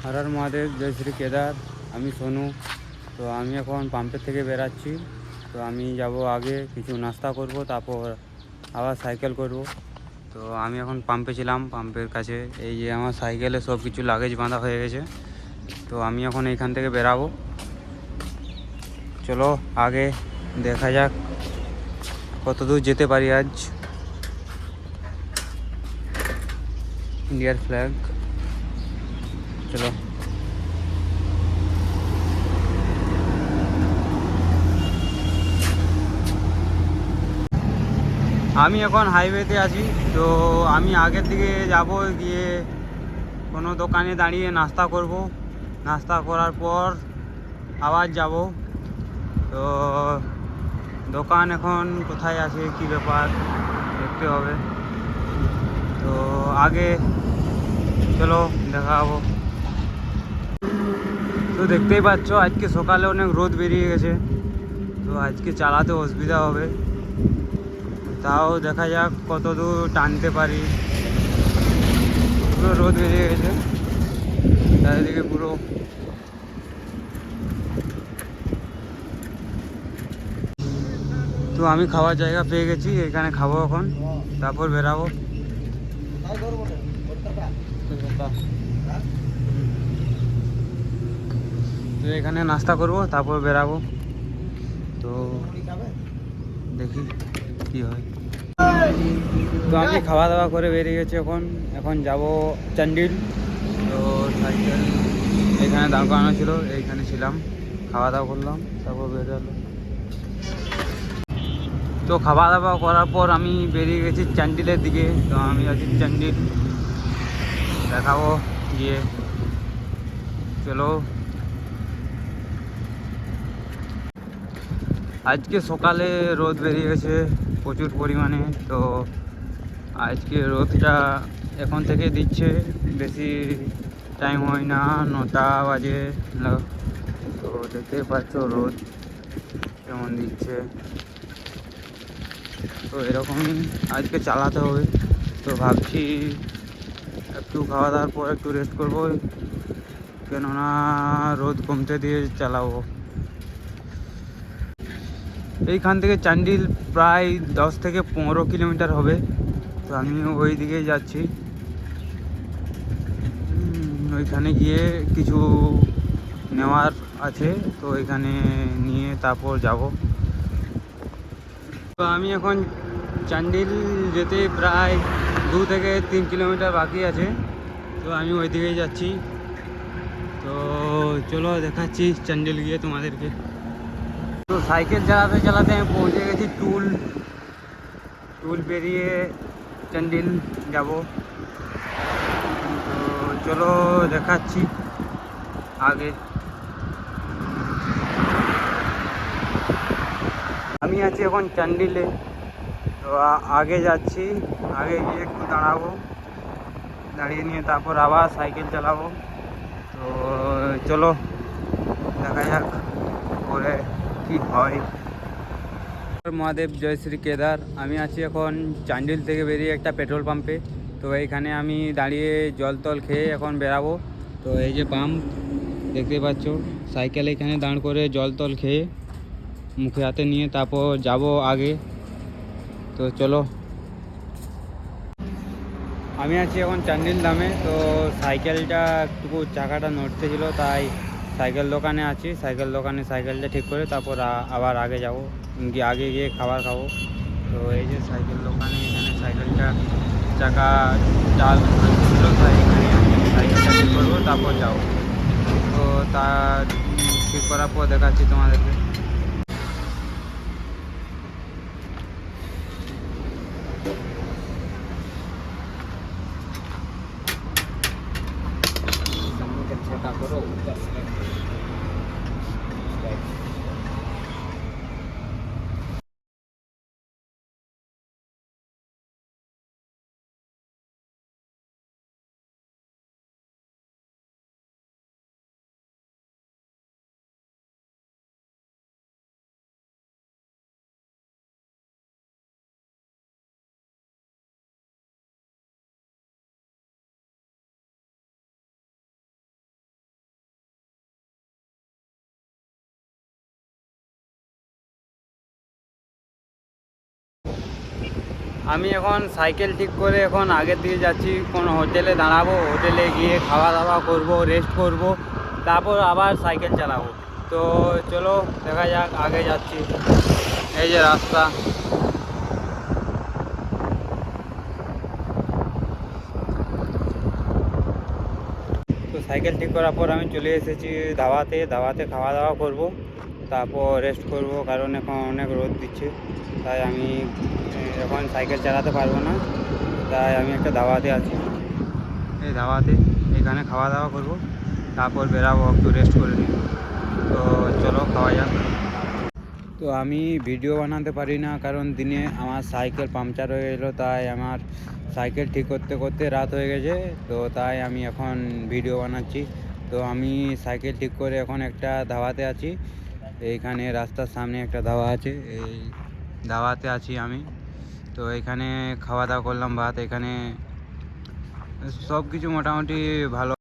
হর হর মহাদেব, জয় শ্রী কেদার। আমি সোনু। তো আমি এখন পাম্পের থেকে বেরাচ্ছি। তো আমি যাব আগে কিছু নাস্তা করব, তারপর আবার সাইকেল করব। তো আমি এখন পাম্পে ছিলাম, পাম্পের কাছে। এই যে আমার সাইকেলে সব কিছু লাগেজ বাঁধা হয়ে গেছে। তো আমি এখন এইখান থেকে বেরাবো। চলো আগে দেখা যাক কত দূর যেতে পারি আজ। ইন্ডিয়ার ফ্ল্যাগ, চলো। আমি এখন হাইওয়েতে আছি। তো আমি আগের দিকে যাব, গিয়ে কোনো দোকানে দাঁড়িয়ে নাস্তা করব। নাস্তা করার পর আবার যাব। তো দোকান এখন কোথায় আছে, কি ব্যাপার দেখতে হবে। তো আগে চলো দেখা হবো। তো দেখতেই পাচ্ছ আজকে সকালে অনেক রোদ বেরিয়ে গেছে। তো আজকে চালাতে অসুবিধা হবে, তাও দেখা যাক কত দূর টানতে পারি। পুরো রোদ বেরিয়ে গেছে চারিদিকে পুরো। তো আমি খাওয়ার জায়গা পেয়ে গেছি, এখানে খাবো এখন, তারপর বেরাবো। তো এখানে নাস্তা করব, তারপর বেরাবো। তো দেখি কি হয়। তো আমি খাওয়া দাওয়া করে বেরিয়ে গেছি। এখন এখন যাব চান্ডিল। তো সাইকেল এখানে দাঁড় করানো ছিল, এইখানে ছিলাম, খাওয়া দাওয়া করলাম, তারপর বেরোলো। তো খাওয়া দাওয়া করার পর আমি বেরিয়ে গেছি চান্ডিলের দিকে। তো আমি আছি চান্ডিল, দেখাবো গিয়ে। চলো। আজকে সকালে রোদ বেরিয়ে গেছে প্রচুর পরিমাণে। তো আজকে রোদটা এখন থেকে দিচ্ছে, বেশি টাইম হয় না, 9টা বাজে। তো দেখতে পাচ্ছ রোদ কেমন দিচ্ছে। তো এরকমই আজকে চালাতে হবে। তো ভাবছি একটু খাওয়া দাওয়ার পর একটু রেস্ট করবো, কেননা রোদ কমতে দিয়ে চালাবো। এইখান থেকে চান্ডিল প্রায় 10 থেকে 15 কিলোমিটার হবে। তো আমি ওই দিকেই যাচ্ছি। ওইখানে গিয়ে কিছু নেওয়ার আছে, তো ওইখানে নিয়ে তারপর যাব। তো আমি এখন চান্ডিল যেতে প্রায় 2 থেকে 3 কিলোমিটার বাকি আছে। তো আমি ওই দিকেই যাচ্ছি। তো চলো দেখাচ্ছি চান্ডিল গিয়ে তোমাদেরকে। তো সাইকেল চালাতে চালাতে আমি পৌঁছে গেছি টুল। টুল পেরিয়ে চান্ডিল যাব। তো চলো দেখাচ্ছি আগে। আমি আছি এখন চান্ডিলে। তো আগে যাচ্ছি, আগে গিয়ে একটু দাঁড়াবো, দাঁড়িয়ে নিয়ে তারপর আবার সাইকেল চালাবো। তো চলো দেখা যাক পরে কি হয়। মহাদেব, জয় শ্রী কেদার। আমি আছি এখন চান্ডিল থেকে বেরিয়ে একটা পেট্রোল পাম্পে। তো এইখানে আমি দাঁড়িয়ে জল টল খেয়ে এখন বেরাবো। তো এই যে পাম্প দেখতে পাচ্ছ, সাইকেল এখানে দাঁড় করে জল টল খেয়ে মুখে হাতে নিয়ে তারপর যাব আগে। তো চলো। আমি আছি এখন চান্ডিল ধামে। তো সাইকেলটা একটু চাকাটা নড়তে ছিল, তাই সাইকেল দোকানে আছি। সাইকেল দোকানে সাইকেলটা ঠিক করে তারপর আবার আগে যাব, গিয়ে আগে গিয়ে খাবার খাবো। তো এই যে সাইকেল দোকানে, এখানে সাইকেলটা চাকা চাল ছিল, তাই এখানে সাইকেলটা ঠিক করবো, তারপর যাবো। তো তা ঠিক করার পর দেখাচ্ছি তোমাদেরকে। আমি এখন সাইকেল ঠিক করে এখন আগের দিকে যাচ্ছি, কোনো হোটেলে দাঁড়াবো, হোটেলে গিয়ে খাওয়া দাওয়া করব, রেস্ট করব, তারপর আবার সাইকেল চালাবো। তো চলো দেখা যাক, আগে যাচ্ছি। এই যে রাস্তা, তো সাইকেল ঠিক করার পর আমি চলে এসেছি ধাবাতে খাওয়া দাওয়া করব, তারপর রেস্ট করব, কারণ এখন অনেক রোদ দিচ্ছে। তাই আমি এখন সাইকেল চালাতে পারবো না, তাই আমি একটা ধাবাতে আছি। এই ধাবাতে এখানে খাওয়া দাওয়া করব, তারপর বেরাবো, একটু রেস্ট করে নিই। তো চলো খাওয়া যাক। তো আমি ভিডিও বানাতে পারি না, কারণ দিনে আমার সাইকেল পাংচার হয়ে গেলো, তাই আমার সাইকেল ঠিক করতে করতে রাত হয়ে গেছে। তো তাই আমি এখন ভিডিও বানাচ্ছি। তো আমি সাইকেল ঠিক করে এখন একটা ধাবাতে আছি, এইখানে রাস্তার সামনে একটা ধাবা আছে, এই ধাবাতে আছি আমি। তো এখানে খাওয়া দাওয়া করলাম, ভাত, এখানে সব কিছু মোটামুটি ভালো।